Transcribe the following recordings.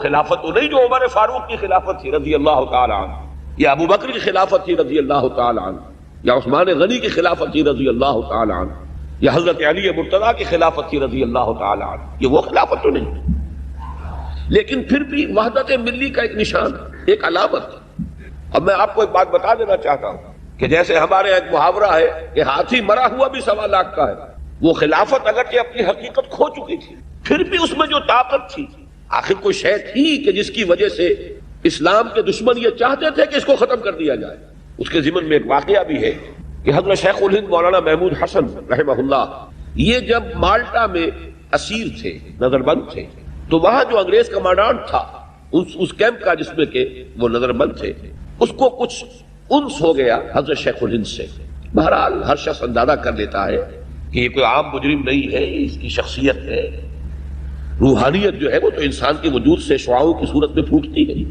خلافت تو نہیں جو عمر فاروق کی خلافت تھی رضی اللہ تعالی عنہ، یا ابو بکر کی خلافت تھی رضی اللہ تعالی عنہ، یا عثمان غنی کی خلافت تھی رضی اللہ تعالی عنہ، یا حضرت علی مرتضیٰ کی خلافت تھی رضی اللہ تعالی عنہ. یہ وہ خلافت تو نہیں، لیکن پھر بھی وحدت ملی کا ایک نشان، ایک علامت. اب میں آپ کو ایک بات بتا دینا چاہتا ہوں کہ جیسے ہمارے ایک محاورہ ہے کہ ہاتھی مرا ہوا بھی 1.25 لاکھ کا ہے، وہ خلافت اگرچہ اپنی حقیقت کھو چکی تھی، پھر بھی اس میں جو طاقت تھی، آخر کوئی شے تھی کہ جس کی وجہ سے اسلام کے دشمن یہ چاہتے تھے کہ اس کو ختم کر دیا جائے. اس کے ضمن میں ایک واقعہ بھی ہے کہ حضرت شیخ الہند مولانا محمود حسن رحمہ اللہ یہ جب مالٹا میں اسیر تھے، نظر بند تھے، تو وہاں جو انگریز کمانڈانٹ تھا اس کیمپ کا جس میں کہ وہ نظر بند تھے، اس کو کچھ انس ہو گیا حضرت شیخ الہند سے. بہرحال ہر شخص اندازہ کر لیتا ہے کہ یہ کوئی عام مجرم نہیں ہے، اس کی شخصیت ہے، روحانیت جو ہے وہ تو انسان کے وجود سے شعاعوں کی صورت میں پھوٹتی ہے.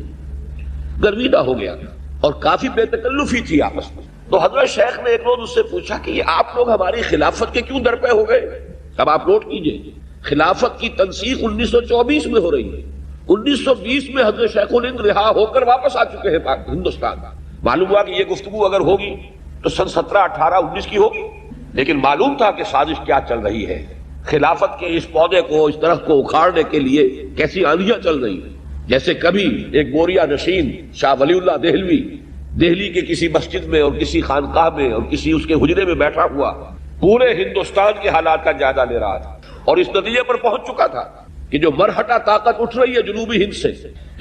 گرویدہ ہو گیا اور کافی بے تکلفی تھی آپس میں. تو حضرت شیخ نے ایک روز اس سے پوچھا کہ یہ آپ لوگ ہماری خلافت کے کیوں درپے ہو گئے؟ اب آپ نوٹ کیجئے، خلافت کی تنسیخ 1924 میں ہو رہی ہے، 1920 میں حضرت شیخ الہند رہا ہو کر واپس آ چکے ہیں ہندوستان. معلوم ہوا کہ یہ گفتگو اگر ہوگی تو سن 17، 18، 19 کی ہوگی، لیکن معلوم تھا کہ سازش کیا چل رہی ہے. خلافت کے اس پودے کو، اس درخت کو اکھاڑنے کے لیے کیسی آندیاں چل رہی ہیں. جیسے کبھی ایک بوریا نشین شاہ ولی اللہ دہلوی دہلی کے کسی مسجد میں اور کسی خانقاہ میں اور کسی اس کے حجرے میں بیٹھا ہوا پورے ہندوستان کے حالات کا جائزہ لے رہا تھا، اور اس نتیجے پر پہنچ چکا تھا کہ جو مرہٹہ طاقت اٹھ رہی ہے جنوبی ہند سے،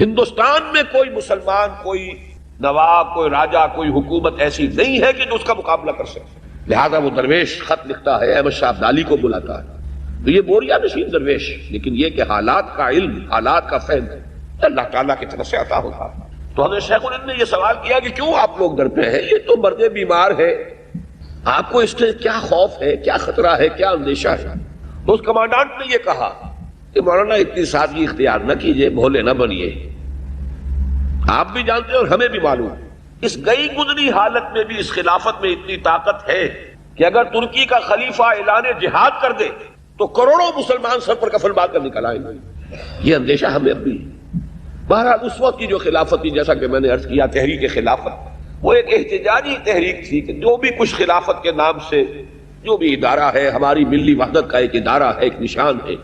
ہندوستان میں کوئی مسلمان، کوئی نواب، کوئی راجہ، کوئی حکومت ایسی نہیں ہے کہ جو اس کا مقابلہ کر سکے. لہذا وہ درویش خط لکھتا ہے، احمد شاہ ابدالی کو بلاتا ہے. تو یہ بوریا نشین درویش، لیکن یہ کہ حالات کا علم، حالات کا فہم اللہ تعالیٰ کی طرف سے عطا ہوتا. تو حضرت شیخ الہند نے یہ سوال کیا کہ کیوں آپ لوگ در پہ ہیں؟ یہ تو مرد بیمار ہے، آپ کو اس سے کیا خوف ہے، کیا خطرہ ہے، کیا اندیشہ ہے؟ تو اس کمانڈانٹ نے یہ کہا کہ مولانا اتنی سادگی اختیار نہ کیجئے، بھولے نہ بنیے. آپ بھی جانتے ہیں اور ہمیں بھی معلوم ہے، اس گئی گزری حالت میں بھی اس خلافت میں اتنی طاقت ہے کہ اگر ترکی کا خلیفہ اعلان جہاد کر دے تو کروڑوں مسلمان سر پر کفن باندھ کر نکل آئیں گے. یہ اندیشہ ہمیں اب بھی. بہرحال اس وقت کی جو خلافت تھی، جیسا کہ میں نے عرض کیا، تحریک خلافت، وہ ایک احتجاجی تحریک تھی کہ جو بھی کچھ خلافت کے نام سے جو بھی ادارہ ہے، ہماری ملی وحدت کا ایک ادارہ ہے، ایک نشان ہے،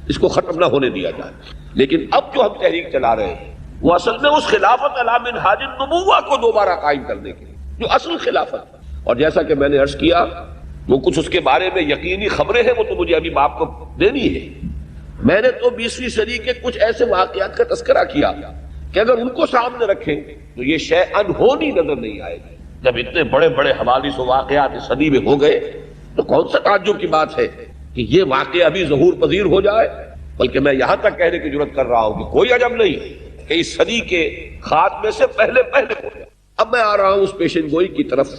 اس کو ختم نہ ہونے دیا جائے. لیکن اب جو ہم تحریک چلا رہے ہیں وہ اصل میں اس خلافت علی منہاج النبوہ کو دوبارہ قائم کرنے کے لیے جو اصل خلافت ہے. اور جیسا کہ میں نے عرض کیا، وہ کچھ اس کے بارے میں یقینی خبریں ہیں، وہ تو مجھے ابھی آپ کو دینی ہے. میں نے تو 20ویں صدی کے کچھ ایسے واقعات کا تذکرہ کیا کہ اگر ان کو سامنے رکھیں تو یہ شے انہونی نظر نہیں آئے گی. جب اتنے بڑے بڑے حوادث و واقعات اس صدی میں ہو گئے تو کون سا تعجب کی بات ہے کہ یہ واقعہ ابھی ظہور پذیر ہو جائے. بلکہ میں یہاں تک کہنے کی جرات کر رہا ہوں کہ کوئی عجب نہیں کہ اس صدی کے خاتمے سے پہلے ہو گیا. اب میں آ رہا ہوں اس پیشن گوئی کی طرف.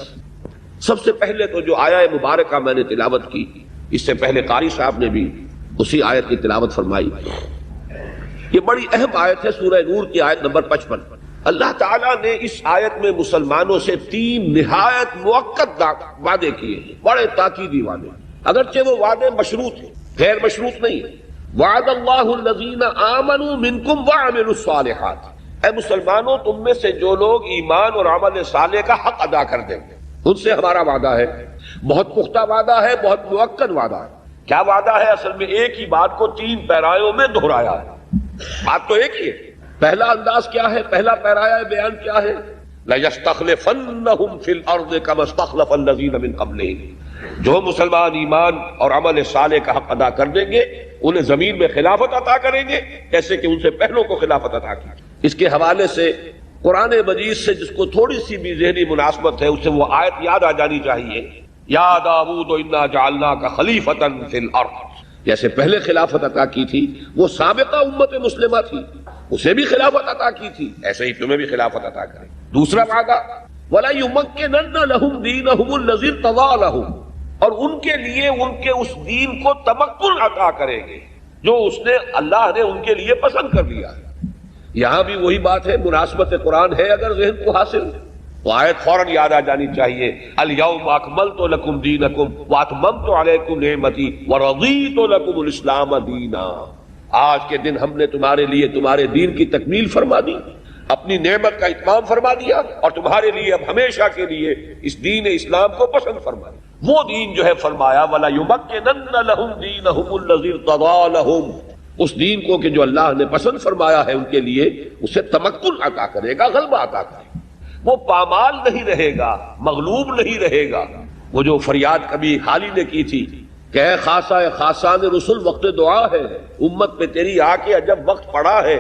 سب سے پہلے تو جو آیہ مبارکہ میں نے تلاوت کی، اس سے پہلے قاری صاحب نے بھی اسی آیت کی تلاوت فرمائی. یہ بڑی اہم آیت ہے، سورہ نور کی آیت نمبر 55. اللہ تعالیٰ نے اس آیت میں مسلمانوں سے 3 نہایت موقت وعدے کیے ہیں، بڑے تاکیدی وعدے. اگرچہ وہ وعدے مشروط ہیں، غیر مشروط نہیں ہیں. وعد اللہ الذین آمنوا منکم وعملوا الصالحات، اے مسلمانوں تم میں سے جو لوگ ایمان اور عمل صالح کا حق ادا کر دیں گے، ان سے ہمارا وعدہ ہے. بہت پختہ وعدہ ہے، بہت موقت وعدہ ہے. کیا وعدہ ہے؟ اصل میں ایک ہی بات کو 3 پیرایوں میں دہرایا ہے. بات تو ایک ہی ہے. پہلا انداز کیا ہے؟ پہلا پیرایا بیان کیا ہے؟ لَيَسْتَخْلِفَنَّهُمْ فِي الْأَرْضِ كَمَا اسْتَخْلَفَ الَّذِينَ مِنْ قَبْلِهِمْ، جو مسلمان ایمان اور عمل صالح کا حق ادا کر دیں گے انہیں زمین میں خلافت عطا کریں گے جیسے کہ ان سے پہلوں کو خلافت عطا کی. اس کے حوالے سے قرآن مجید سے جس کو تھوڑی سی بھی ذہنی مناسبت ہے اسے وہ آیت یاد آ جانی چاہیے، یا داؤد انا جعلناک خلیفۃ فی الارض. جیسے پہلے خلافت عطا کی تھی وہ سابقہ امت مسلمہ تھی، اسے بھی خلافت عطا کی تھی، ایسے ہی تمہیں بھی خلافت عطا کریں. دوسرا وعدہ وَلَا يُمَكِّنَنَّ لَهُمْ دِينَهُمُ الَّذِي ارْتَضَىٰ لَهُمْ، اور ان کے لیے ان کے اس دین کو تمکن عطا کریں گے جو اس نے اللہ نے ان کے لیے پسند کر لیا ہے. یہاں بھی وہی بات ہے، مناسبت قرآن ہے اگر ذہن کو حاصل تو آیت فوراً یاد آ جانی چاہیے، اليوم اکملت لکم دینکم واتممت علیکم نعمتی ورضیت لکم الاسلام دینا. آج کے دن ہم نے تمہارے لیے تمہارے دین کی تکمیل فرما دی، اپنی نعمت کا اتمام فرما دیا، اور تمہارے لیے اب ہمیشہ کے لیے اس دین اسلام کو پسند فرما دیا۔ وہ دین جو ہے فرمایا وَلَا يُمَكِّنَنَّ لَهُمْ دِينَهُمُ الَّذِي ارْتَضَىٰ لَهُمْ، اس دین کو کہ جو اللہ نے پسند فرمایا ہے ان کے لیے، اسے تمکن عطا کرے گا، غلبہ عطا کرے گا۔ وہ پامال نہیں رہے گا، مغلوب نہیں رہے گا۔ وہ جو فریاد کبھی حالی نے کی تھی کہ اے خاصہ خاصان رسول وقت دعا ہے، امت پہ تیری آ کے عجب وقت پڑا ہے،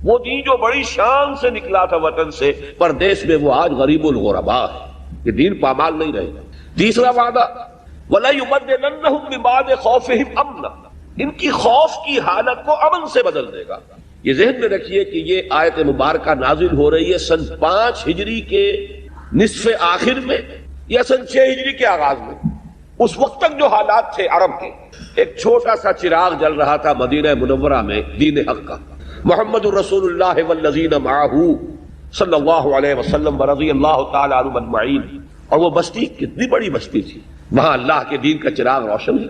وہ دین جو بڑی شان سے نکلا تھا وطن سے پردیس میں، وہ آج غریب الغرباء ہے۔ یہ دین پامال نہیں رہے گا۔ تیسرا وعدہ وَلَا يُبَدِّلَنَّهُم مِّن بَعْدِ خَوْفِهِمْ أَمْنًا، ان کی خوف کی حالت کو امن سے بدل دے گا۔ یہ ذہن میں رکھیے کہ یہ آیت مبارکہ نازل ہو رہی ہے سن 5 ہجری کے نصف آخر میں یا سن 6 ہجری کے آغاز میں۔ اس وقت تک جو حالات تھے عرب کے، ایک چھوٹا سا چراغ جل رہا تھا مدینہ منورہ میں دین حق کا، محمد الرسول اللہ والذین معہ صلی اللہ علیہ وسلم ورضی اللہ تعالی عنہم اجمعین۔ اور وہ بستی کتنی بڑی بستی تھی، وہاں اللہ کے دین کا چراغ روشن ہے،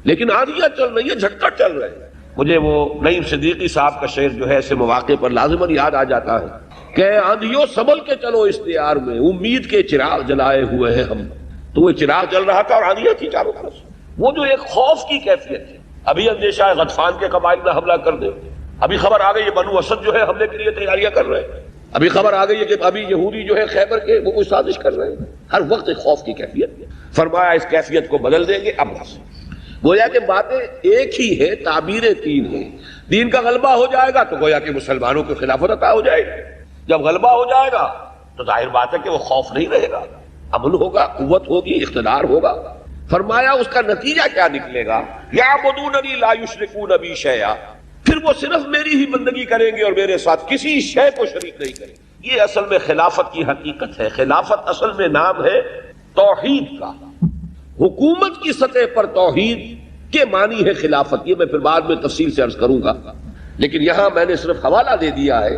لیکن آندیاں چل رہی ہے، جھٹکا چل رہے ہیں۔ مجھے وہ نعیم صدیقی صاحب کا شعر جو ہے ایسے مواقع پر لازماً یاد آ جاتا ہے کہ آندھیوں سنبھل کے چلو استیار میں، امید کے چراغ جلائے ہوئے ہیں ہم۔ تو وہ چراغ جل رہا تھا اور آندھیاں تھی چاروں طرف سے۔ وہ جو ایک خوف کی کیفیت ہے، ابھی اندیشہ ہے غطفان کے قبائل میں حملہ کر دے، ابھی خبر آ گئی ہے بنو اسد جو ہے حملے کے لیے تیاریاں کر رہے ہیں، ابھی خبر آ گئی ہے کہ ابھی یہودی جو ہے خیبر کے وہ کوئی سازش کر رہے ہیں۔ ہر وقت ایک خوف کی کیفیت ہے۔ فرمایا اس کیفیت کو بدل دیں گے اب سے۔ گویا کہ باتیں ایک ہی ہے، تعبیریں 3 ہیں۔ دین کا غلبہ ہو جائے گا تو گویا کہ مسلمانوں کی خلافت عطا ہو جائے گی، جب غلبہ ہو جائے گا تو ظاہر بات ہے کہ وہ خوف نہیں رہے گا، امن ہوگا، قوت ہوگی، اقتدار ہوگا۔ فرمایا اس کا نتیجہ کیا نکلے گا؟ یعبدوننی لا یشرکون بی شیئا، پھر وہ صرف میری ہی بندگی کریں گے اور میرے ساتھ کسی شے کو شریک نہیں کریں گے۔ یہ اصل میں خلافت کی حقیقت ہے۔ خلافت اصل میں نام ہے توحید کا، حکومت کی سطح پر توحید کے معنی ہے خلافت۔ یہ میں پھر بعد میں تفصیل سے عرض کروں گا، لیکن یہاں میں نے صرف حوالہ دے دیا ہے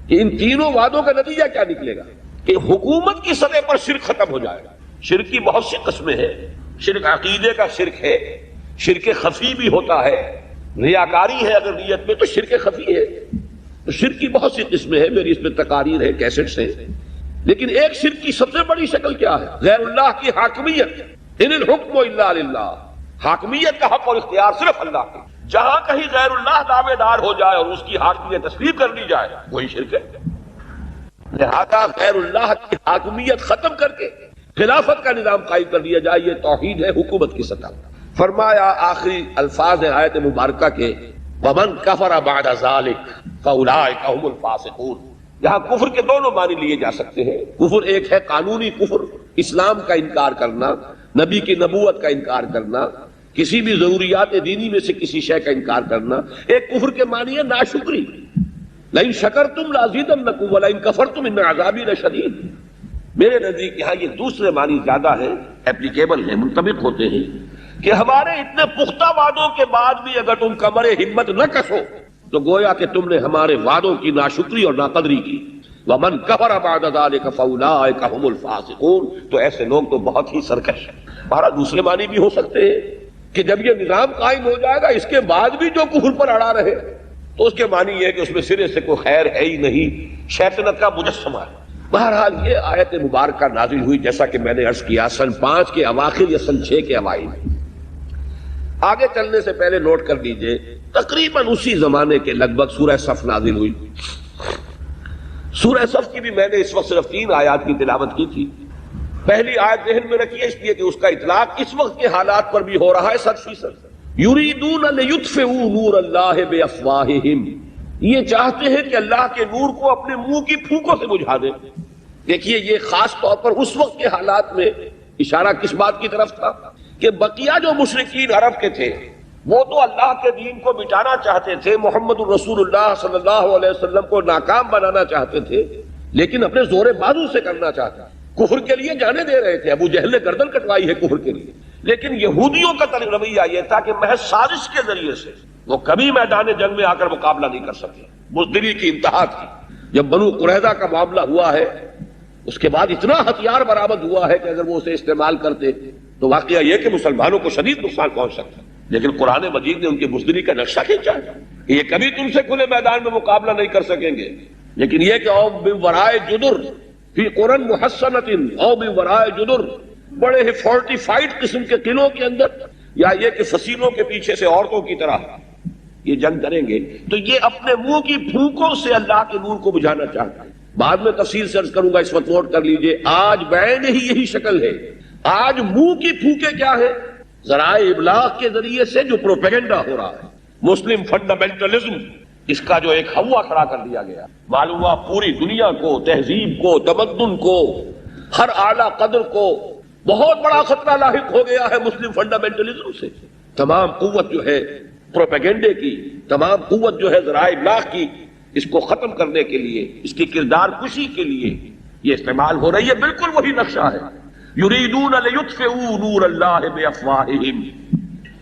کہ ان تینوں وعدوں کا نتیجہ کیا نکلے گا کہ حکومت کی سطح پر شرک ختم ہو جائے گا۔ شرک کی بہت سی قسمیں ہیں، شرک عقیدے کا شرک ہے، شرک خفی بھی ہوتا ہے، ریاکاری ہے اگر نیت میں تو شرک خفی ہے۔ تو شرک کی بہت سی قسمیں ہیں، میری اس میں تقاریر ہے، کیسٹس ہیں، لیکن ایک شرک کی سب سے بڑی شکل کیا ہے؟ غیر اللہ کی حاکمیت۔ ان الحکم الا للہ، حاکمیت کا حق اور اختیار صرف اللہ کے۔ جہاں کہیں غیر اللہ دعوے دار ہو جائے اور اس کی حاکمیت تسلیم کر لی جائے وہی شرک ہے۔ لہذا غیر اللہ کی حاکمیت ختم کر کے خلافت کا نظام قائم کر دیا جائے، یہ توحید ہے حکومت کی سطح۔ فرمایا آخری الفاظ ہیں آیت مبارکہ کے وَمَنْ كَفَرَ بَعْدَ ذَلِكَ فَأُولَٰئِكَ هُمُ الْفَاسِقُونَ۔ یہاں کفر کے دونوں معنی لیے جا سکتے ہیں۔ کفر ایک ہے قانونی کفر، اسلام کا انکار کرنا، نبی کی نبوت کا انکار کرنا، کسی بھی ضروریات دینی میں سے کسی شے کا انکار کرنا۔ ایک کفر کے معنی ہے ناشکری، لئن شکرتم لازیدنکم ولئن کفرتم ان عذابی لشدید۔ میرے نزدیک یہاں یہ دوسرے معنی زیادہ ہیں، ایپلیکیبل ہیں، منطبق ہوتے ہیں کہ ہمارے اتنے پختہ وعدوں کے بعد بھی اگر تم کمر ہمت نہ کسو تو گویا کہ تم نے ہمارے وعدوں کی ناشکری اور ناقدری کی۔ وَمَنْ كَفَرَ بَعْدَ ذَلِكَ فَأُولَٰئِكَ هُمُ الْفَاسِقُونَ۔ تو ایسے لوگ تو بہت ہی سرکش ہیں۔ ہمارا دوسرے معنی بھی ہو سکتے ہیں کہ جب یہ نظام قائم ہو جائے گا اس کے بعد بھی جو کفر پر اڑا رہے تو اس کے معنی یہ ہے کہ اس میں سرے سے کوئی خیر ہے ہی نہیں، شیطنت کا مجسمہ ہے۔ بہرحال یہ آیت مبارکہ نازل ہوئی جیسا کہ میں نے عرض کیا سن 5 کے اواخر یا سن 6 کے اوائل۔ آگے چلنے سے پہلے نوٹ کر لیجئے تقریباً اسی زمانے کے لگ بھگ سورہ صف نازل ہوئی۔ سورہ صف کی بھی میں نے اس وقت صرف 3 آیات کی تلاوت کی تھی۔ پہلی آیت ذہن میں رکھیے اس لیے کہ اس کا اطلاق اس وقت کے حالات پر بھی ہو رہا ہے 100%۔ یریدون لیطفئوا نور اللہ بافواہہم، یہ چاہتے ہیں کہ اللہ کے نور کو اپنے منہ کی پھونکوں سے بجھا دیں۔ دیکھیے یہ خاص طور پر اس وقت کے حالات میں اشارہ کس بات کی طرف تھا کہ بقیہ جو مشرکین عرب کے تھے وہ تو اللہ کے دین کو مٹانا چاہتے تھے، محمد الرسول اللہ صلی اللہ علیہ وسلم کو ناکام بنانا چاہتے تھے، لیکن اپنے زور بازو سے کرنا چاہتے تھے۔ کفر کے لیے جانے دے رہے تھے، ابو جہل نے گردن کٹوائی ہے کفر کے لیے، لیکن یہودیوں کا رویہ یہ تھا کہ محض سازش کے ذریعے سے وہ کبھی میدان جنگ میں آ کر مقابلہ نہیں کر سکے۔ بزدلی کی انتہا تھی۔ جب بنو قریظہ کا معاملہ ہوا ہے اس کے بعد اتنا ہتھیار برآمد ہوا ہے کہ اگر وہ اسے استعمال کرتے تو واقعہ یہ کہ مسلمانوں کو شدید نقصان پہنچ سکتا، لیکن قرآن مجید نے ان کی بزدلی کا نقشہ کھینچا ہے۔ یہ کبھی تم سے کھلے میدان میں مقابلہ نہیں کر سکیں گے، لیکن یہ کہ او من ورائے جدر فی قرن محصنۃ، او من ورائے جدر، بڑے ہی فورٹیفائڈ قسم کے قلعوں کے اندر، یا یہ کہ فصیلوں کے پیچھے سے عورتوں کی طرح یہ جنگ کریں گے، تو یہ اپنے منہ کی پھونکوں سے اللہ کے نور کو بجھانا چاہتا ہے۔ بعد میں تفصیل سے عرض کروں گا، اس وقت نوٹ کر لیجئے، آج بعین ہی یہی شکل ہے۔ آج منہ کی پھونکیں کیا ہے؟ ذرائع ابلاغ کے ذریعے سے جو پروپیگنڈا ہو رہا ہے، مسلم فنڈامنٹلزم، اس کا جو ایک ہوا کھڑا کر دیا گیا، معلوم ہوا پوری دنیا کو، تہذیب کو، تمدن کو، ہر اعلیٰ قدر کو بہت بڑا خطرہ لاحق ہو گیا ہے مسلم فنڈامنٹلزم سے۔ تمام قوت جو ہے پروپیگنڈے کی، تمام قوت جو ہے ذرائع ابلاغ کی، اس کو ختم کرنے کے لیے، اس کی کردار کشی کے لیے یہ استعمال ہو رہی ہے۔ بالکل وہی نقشہ ہے، یریدون لیطفئوا نور اللہ بافواہہم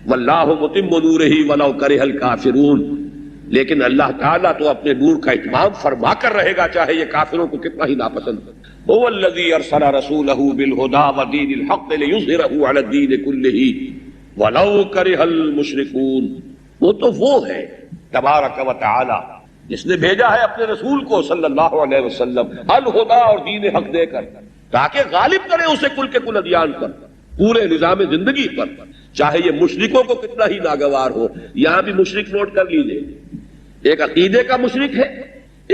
واللہ متم نورہ ولو کرہ الکافرون، لیکن اللہ تعالیٰ تو اپنے نور کا اتمام فرما کر رہے گا، چاہے یہ کافروں کو کتنا ہی ناپسند ہو۔ هو الذی ارسل رسولہ بالہدی ودین الحق لیظہرہ علی الدین کلہ ولو کرہ المشرکون۔ وہ تو وہ ہے تبارک و تعالی جس نے بھیجا ہے اپنے رسول کو صلی اللہ علیہ وسلم الہدی اور دین حق دے کر، تاکہ غالب کرے اسے کل کے کل ادیان پر، پورے نظام زندگی پر، چاہے یہ مشرکوں کو کتنا ہی ناگوار ہو۔ یہاں بھی مشرک نوٹ کر لیجئے، ایک عقیدے کا مشرک ہے،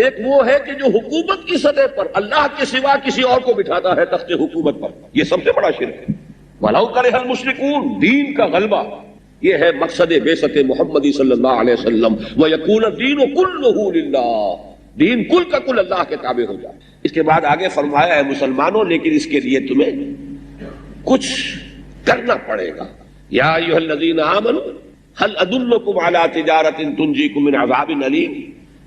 ایک وہ ہے کہ جو حکومت کی سطح پر اللہ کے سوا کسی اور کو بٹھاتا ہے تخت حکومت پر، یہ سب سے بڑا شرک ہے۔ وَلَوْ كَرِهَ الْمُشْرِكُونَ، دین کا غلبہ، یہ ہے مقصد بعثت محمدی صلی اللہ علیہ وسلم، وَيَكُونَ الدِّينُ كُلُّهُ لِلَّهِ، دین کل کا کل اللہ کے تابع ہو جائے۔ اس کے بعد آگے فرمایا ہے مسلمانوں، لیکن اس کے لیے تمہیں کچھ کرنا پڑے گا۔ یا ایھا الذین آمنوا هل ادلکم علی تجارۃ تنجیکم من عذاب علیم،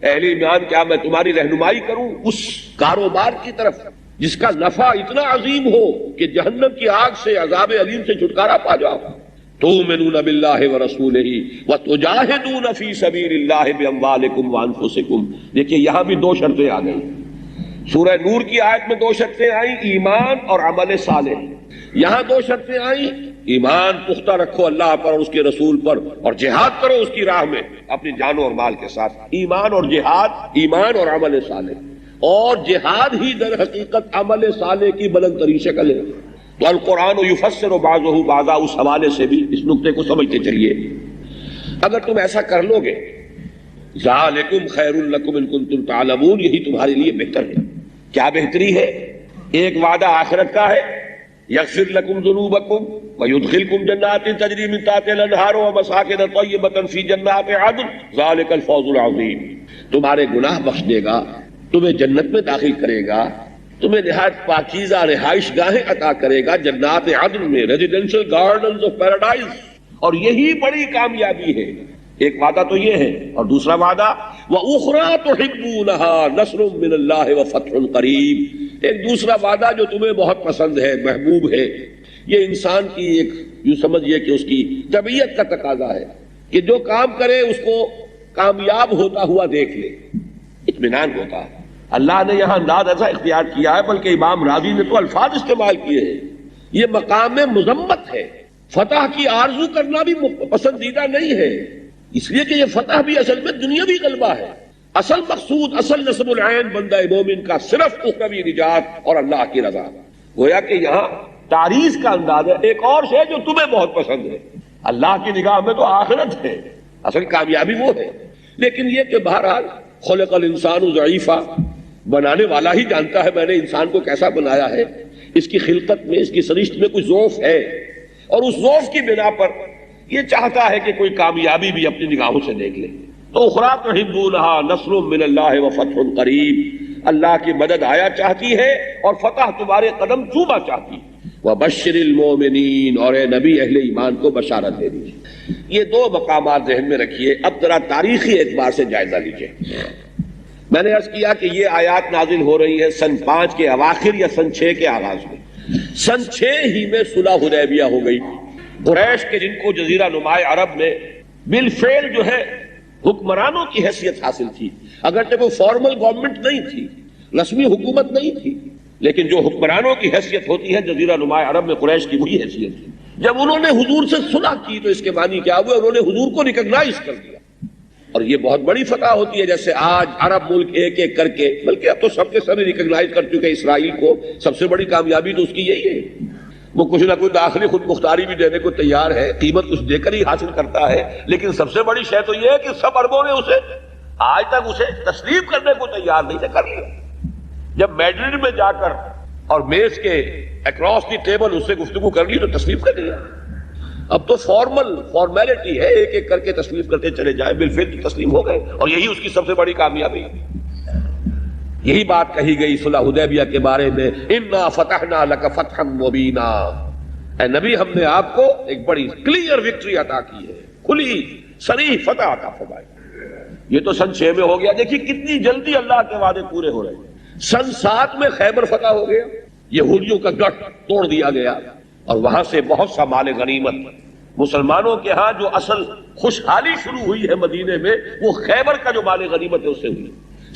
اہل ایمان کیا میں تمہاری رہنمائی کروں اس کاروبار کی طرف جس کا نفع اتنا عظیم ہو کہ جہنم کی آگ سے، عذاب علیم سے چھٹکارا پا جاؤ۔ تؤمنون باللہ ورسولہ وتجاہدون فی سبیل اللہ باموالکم وانفسکم۔ دیکھیے یہاں بھی دو شرطیں آ گئی، سورہ نور کی آیت میں دو شرطیں آئیں، ایمان اور عمل صالح۔ یہاں دو شرطیں آئیں، ایمان پختہ رکھو اللہ پر اور اس کے رسول پر، اور جہاد کرو اس کی راہ میں اپنی جان اور مال کے ساتھ۔ ایمان اور جہاد، ایمان اور عمل صالح، اور جہاد ہی در حقیقت عمل صالح کی بلند ترین شکل ہے۔ تو القرآن یفسر بعضہ بعضا، اس حوالے سے بھی اس نقطے کو سمجھتے چلیے۔ اگر تم ایسا کر لو گے، ذالکم خیر لکم ان کنتم تعلمون، یہی تمہارے لیے بہتر ہے۔ کیا بہتری ہے؟ ایک وعدہ آخرت کا ہے، یغفر لکم ذنوبکم ویدخلکم جنات تجری من تحتہا الانہار ومساکن طیبۃ فی جنات عدن ذالک الفوز العظیم، تمہارے گناہ بخش دے گا، تمہیں جنت میں داخل کرے گا، تمہیں نہایت پاکیزہ رہائش گاہیں عطا کرے گا جنات عدن میں، ریزیڈینشل گارڈنز آف پیراڈائز، اور یہی بڑی کامیابی ہے۔ ایک وعدہ تو یہ ہے، اور دوسرا وعدہ وَأُخْرَىٰ تُحِبُّونَهَا نَصْرٌ مِّنَ اللَّهِ وَفَتْحٌ قَرِيبٌ، ایک دوسرا وعدہ جو تمہیں بہت پسند ہے، محبوب ہے۔ یہ انسان کی ایک یوں سمجھئے کہ اس کی طبیعت کا تقاضا ہے کہ جو کام کرے اس کو کامیاب ہوتا ہوا دیکھ لے، اطمینان ہوتا ہے۔ اللہ نے یہاں انداز ایسا اختیار کیا ہے، بلکہ امام راضی نے تو الفاظ استعمال کیے ہیں، یہ مقام مذمت ہے۔ فتح کی آرزو کرنا بھی پسندیدہ نہیں ہے، اس لیے کہ یہ فتح بھی اصل میں دنیاوی غلبہ ہے۔ اصل مقصود، اصل نصب العین بندہ مومن کا صرف اخروی نجات اور اللہ کی رضا۔ گویا کہ یہاں تعریض کا انداز ہے، ایک اور شے جو تمہیں بہت پسند ہے، اللہ کی نگاہ میں تو آخرت ہے، اصل کامیابی وہ ہے۔ لیکن یہ کہ بہرحال خلق الانسان ضعیفا، بنانے والا ہی جانتا ہے میں نے انسان کو کیسا بنایا ہے، اس کی خلقت میں، اس کی سرشت میں کوئی ضعف ہے، اور اس ضعف کی بنا پر یہ چاہتا ہے کہ کوئی کامیابی بھی اپنی نگاہوں سے دیکھ لے۔ تو اخریٰ تحبونہا نصر من اللہ وفتح قریب، اللہ کی مدد آیا چاہتی ہے اور فتح تمہارے قدم چوما چاہتی ہے۔ وبشر المومنین، اور اے نبی اہل ایمان کو بشارت دے دیجیے۔ یہ دو مقامات ذہن میں رکھیے۔ اب ذرا تاریخی اعتبار سے جائزہ لیجیے۔ میں نے عرض کیا کہ یہ آیات نازل ہو رہی ہے سن 5 کے اواخر یا سن 6 کے آغاز میں۔ سن 6 ہی میں صلح حدیبیہ ہو گئی۔ قریش کے جن کو جزیرہ نماء عرب میں بالفعل جو ہے حکمرانوں کی حیثیت حاصل تھی، اگرچہ کوئی فارمل گورنمنٹ نہیں تھی، رسمی حکومت نہیں تھی، لیکن جو حکمرانوں کی حیثیت ہوتی ہے جزیرہ نماء عرب میں قریش کی وہی حیثیت تھی۔ جب انہوں نے حضور سے صلح کی تو اس کے معنی کیا ہوئے؟ انہوں نے حضور کو ریکگنائز کر دیا، اور یہ بہت بڑی فتح ہوتی ہے، جیسے آج عرب ملک ایک ایک کر کے، بلکہ اب تو سب کے سب ریکگنائز کر چکے اسرائیل کو، سب سے بڑی کامیابی تو اس کی یہی ہے، وہ کچھ نہ کچھ داخلی خود مختاری بھی دینے کو تیار ہے، قیمت کچھ دے کر ہی حاصل کرتا ہے، لیکن سب سے بڑی شے تو یہ ہے کہ سب عربوں نے اسے آج تک اسے تسلیم کرنے کو تیار نہیں تھا، کر لیا۔ جب میڈرڈ میں جا کر اور میز کے اکراس دی ٹیبل اس سے گفتگو کر لی تو تسلیم کر لیا۔ اب تو فارمیلٹی ہے، ایک ایک کر کے تسلیم کرتے چلے جائیں، بالفعل تسلیم ہو گئے، اور یہی اس کی سب سے بڑی کامیابی ہے۔ یہی بات کہی گئی صلح حدیبیہ کے بارے میں، انا فتحنا لک فتحا مبینا، اے نبی ہم نے آپ کو ایک بڑی کلیئر وکٹری عطا کی ہے، کھلی صریح فتح عطا فرمائی۔ یہ تو سن 6 میں ہو گیا، دیکھیے کتنی جلدی اللہ کے وعدے پورے ہو رہے ہیں۔ سن 7 میں خیبر فتح ہو گیا، یہودیوں کا گڑھ توڑ دیا گیا، اور وہاں سے بہت سا مال غنیمت مسلمانوں کے ہاں جو اصل خوشحالی شروع ہوئی ہے مدینے میں، وہ خیبر کا جو مال غنیمت ہے اس سے ہوئی۔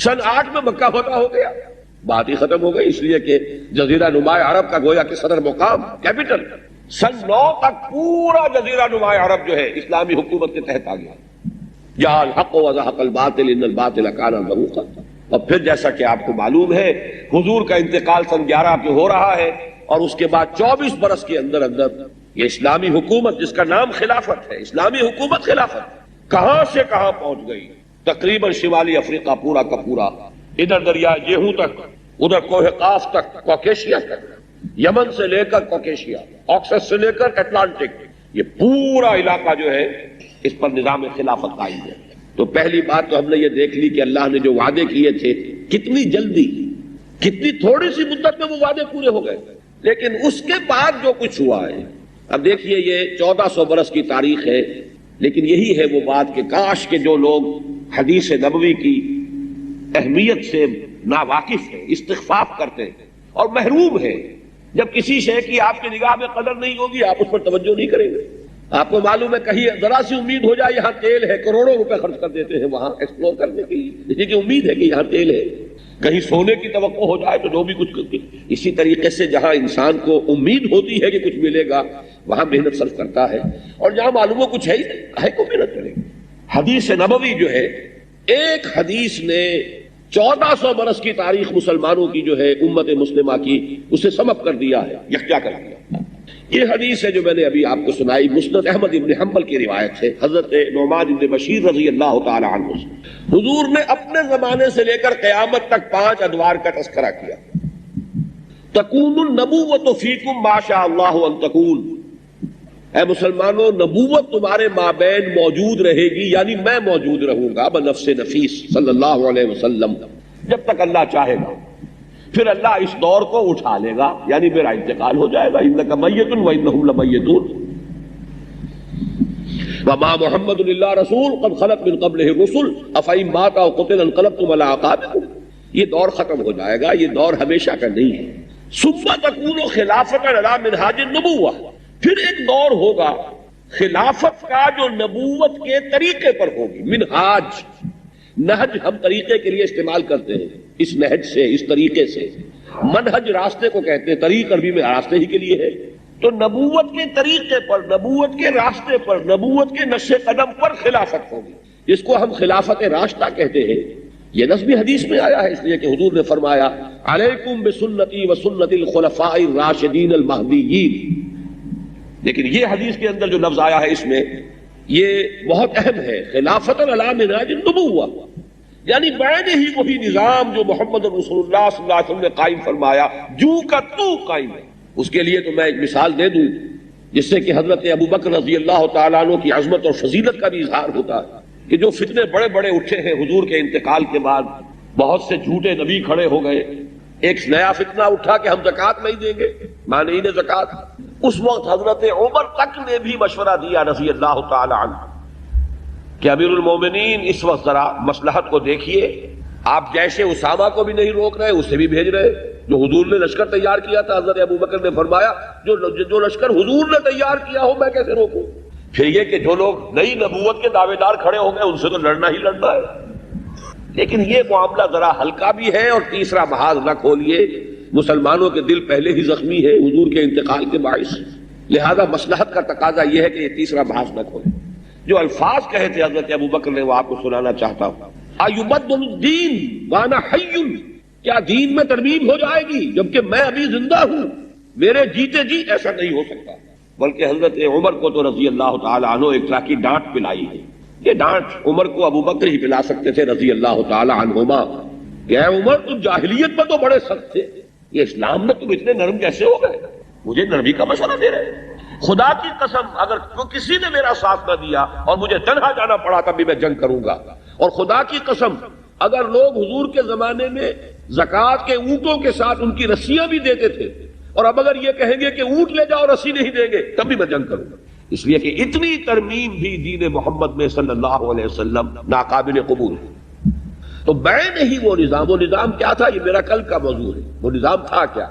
سن 8 میں مکہ فتح ہو گیا، بات ہی ختم ہو گئی، اس لیے کہ جزیرہ نماء عرب کا گویا کہ صدر مقام، کیپٹل۔ سن 9 تک پورا جزیرہ نماء عرب جو ہے اسلامی حکومت کے تحت آ گیا۔ جاء الحق وزهق الباطل ان الباطل كان زهوقا۔ اور پھر جیسا کہ آپ کو معلوم ہے حضور کا انتقال سن 11 پہ ہو رہا ہے، اور اس کے بعد 24 برس کے اندر اندر یہ اسلامی حکومت جس کا نام خلافت ہے، اسلامی حکومت خلافت کہاں سے کہاں پہنچ گئی، تقریباً شمالی افریقہ پورا کا پورا، ادھر دریا جیہو تک، ادھر کوہ قاف تک، کوکیشیا تک، یمن سے لے کر کوکیشیا، آکسس سے لے کر اٹلانٹک، یہ پورا علاقہ جو ہے اس پر نظام خلافت قائم ہے۔ تو پہلی بات تو ہم نے یہ دیکھ لی کہ اللہ نے جو وعدے کیے تھے کتنی جلدی، کتنی تھوڑی سی مدت میں وہ وعدے پورے ہو گئے، لیکن اس کے بعد جو کچھ ہوا ہے، اب دیکھیے یہ 1400 برس کی تاریخ ہے، لیکن یہی ہے وہ بات کہ کاش کہ جو لوگ حدیث نبوی کی اہمیت سے ناواقف ہیں، استخفاف کرتے ہیں اور محروم ہیں، جب کسی شے کی آپ کی نگاہ میں قدر نہیں ہوگی آپ اس پر توجہ نہیں کریں گے۔ آپ کو معلوم ہے کہیں ذرا سی امید ہو جائے یہاں تیل ہے، کروڑوں روپے خرچ کر دیتے ہیں وہاں ایکسپلور کرنے کے لیے، اسی کی امید ہے کہ یہاں تیل ہے۔ کہیں سونے کی توقع ہو جائے تو جو بھی کچھ کرتے، اسی طریقے سے جہاں انسان کو امید ہوتی ہے کہ کچھ ملے گا وہاں محنت صرف کرتا ہے، اور جہاں معلوم ہو کچھ ہے ہی نہیں کہے کو محنت کرے گا۔ حدیث نبوی جو ہے، ایک حدیث نے 1400 برس کی تاریخ مسلمانوں کی جو ہے امت مسلمہ کی اسے سمپ کر دیا ہے، یکجا کر دیا۔ یہ حدیث ہے جو میں نے ابھی آپ کو سنائی، مسند احمد ابن حنبل کی روایت ہے، حضرت نعمان ابن بشیر رضی اللہ تعالی عنہ سے حضور نے اپنے زمانے سے لے کر قیامت تک 5 ادوار کا تذکرہ کیا۔ تکون النبوۃ فیکم ما شاء اللہ ان تکون، اے مسلمانوں نبوت تمہارے مابین موجود رہے گی، یعنی میں موجود رہوں گا بنفس نفیس صلی اللہ علیہ وسلم، جب تک اللہ چاہے گا۔ پھر اللہ اس دور کو اٹھا لے گا، یعنی میرا انتقال ہو جائے گا، انک میت وانہم لمیتون، وما محمد الا رسول قد خلت من قبلہ الرسل افئن مات او قتل انقلبتم علی اعقابکم، یہ دور ختم ہو جائے گا، یہ دور ہمیشہ کا نہیں ہے۔ ثم تکون خلافۃ علی منہاج النبوہ، پھر ایک دور ہوگا خلافت کا جو نبوت کے طریقے پر ہوگی۔ منہاج، نہج ہم طریقے کے لیے استعمال کرتے ہیں، اس نہج سے، اس طریقے سے، منہج راستے کو کہتے ہیں، طریق عربی میں راستے ہی کے لیے ہے، تو نبوت کے طریقے پر، نبوت کے راستے پر، نبوت کے نقش قدم پر خلافت ہوگی، جس کو ہم خلافت راستہ کہتے ہیں۔ یہ لفظ بھی حدیث میں آیا ہے، اس لیے کہ حضور نے فرمایا علیکم بسنتی وسنت الخلفاء الراشدین المہدیین، لیکن یہ حدیث کے اندر جو لفظ آیا ہے اس میں یہ بہت اہم ہے، خلافت علی منہاج النبوہ، یعنی بعد ہی وہی نظام جو محمد رسول اللہ صلی اللہ علیہ وسلم نے قائم فرمایا، جو کا تو قائم ہے۔ اس کے لیے تو میں ایک مثال دے دوں جس سے کہ حضرت ابو بکر رضی اللہ تعالیٰ عنہ کی عظمت اور فضیلت کا بھی اظہار ہوتا ہے، کہ جو فتنے بڑے بڑے اٹھے ہیں حضور کے انتقال کے بعد، بہت سے جھوٹے نبی کھڑے ہو گئے، ایک نیا فتنہ اٹھا کہ ہم زکوٰۃ نہیں دیں گے، مانعین زکوٰۃ۔ اس وقت حضرت عمر تک نے بھی مشورہ دیا رضی اللہ تعالی عنہ کہ امیر المومنین اس وقت ذرا مصلحت کو دیکھیے، آپ جیش اسامہ کو بھی نہیں روک رہے، اسے بھی بھیج رہے، جو حضور نے لشکر تیار کیا تھا۔ حضرت ابو بکر نے فرمایا جو لشکر حضور نے تیار کیا ہو میں کیسے روکوں؟ پھر یہ کہ جو لوگ نئی نبوت کے دعوے دار کھڑے ہو گئے ان سے تو لڑنا ہی لڑنا ہے، لیکن یہ معاملہ ذرا ہلکا بھی ہے، اور تیسرا محاذ نہ کھولیے، مسلمانوں کے دل پہلے ہی زخمی ہے حضور کے انتقال کے باعث، لہذا مصلحت کا تقاضا یہ ہے کہ یہ تیسرا محاذ نہ کھولے۔ جو الفاظ کہے تھے حضرت ابو بکر نے وہ آپ کو سنانا چاہتا ہوں. ایبدل الدین وانا حی، کیا دین میں ترمیم ہو جائے گی جبکہ میں ابھی زندہ ہوں؟ میرے جیتے جی ایسا نہیں ہو سکتا. بلکہ حضرت عمر کو تو رضی اللہ تعالی عنہ ایک طرح کی ڈانٹ پلائی ہے. یہ ڈانٹ عمر کو ابو بکر ہی پلا سکتے تھے رضی اللہ تعالی عنہما. کہ اے عمر تم جاہلیت میں تو بڑے سخت تھے، یہ اسلام میں تم اتنے نرم کیسے ہو گئے؟ مجھے نرمی کا مشورہ دے رہے ہیں. خدا کی قسم اگر کسی نے میرا ساتھ نہ دیا اور مجھے تنہا جانا پڑا تب بھی میں جنگ کروں گا. اور خدا کی قسم اگر لوگ حضور کے زمانے میں زکوٰۃ کے اونٹوں کے ساتھ ان کی رسیاں بھی دیتے تھے اور اب اگر یہ کہیں گے کہ اونٹ لے جاؤ رسی نہیں دیں گے تب بھی میں جنگ کروں گا. اس لیے کہ اتنی ترمیم بھی دین محمد میں صلی اللہ علیہ وسلم ناقابل قبول ہے. تو میں نہیں وہ نظام کیا تھا؟ یہ میرا کل کا موضوع ہے. وہ نظام تھا کیا؟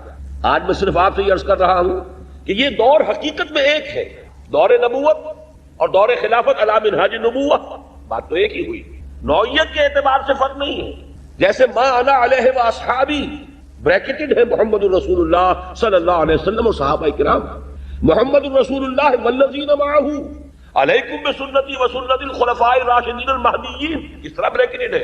آج میں صرف آپ سے یہ عرض کر رہا ہوں کہ یہ دور حقیقت میں ایک ہے، دور نبوت اور دور خلافت علی منہاج نبوت. بات تو ایک ہی ہوئی، نوعیت کے اعتبار سے فرق نہیں ہے. جیسے ما انا علیہ و اصحابی بریکٹڈ ہے محمد الرسول اللہ صلی اللہ علیہ وسلم اور صحابہ کرام، محمد الرسول اللہ والذین معہ علیکم بسنتی وسنت الخلفاء الراشدین المہدیین، اس طرح بریکٹڈ ہے.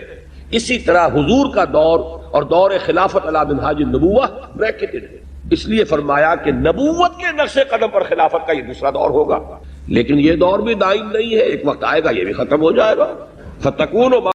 اسی طرح حضور کا دور اور دور خلافت علی منہاج النبوہ بریکٹڈ ہے. اس لیے فرمایا کہ نبوت کے نقش قدم پر خلافت کا یہ دوسرا دور ہوگا. لیکن یہ دور بھی دائم نہیں ہے، ایک وقت آئے گا یہ بھی ختم ہو جائے گا. فتکون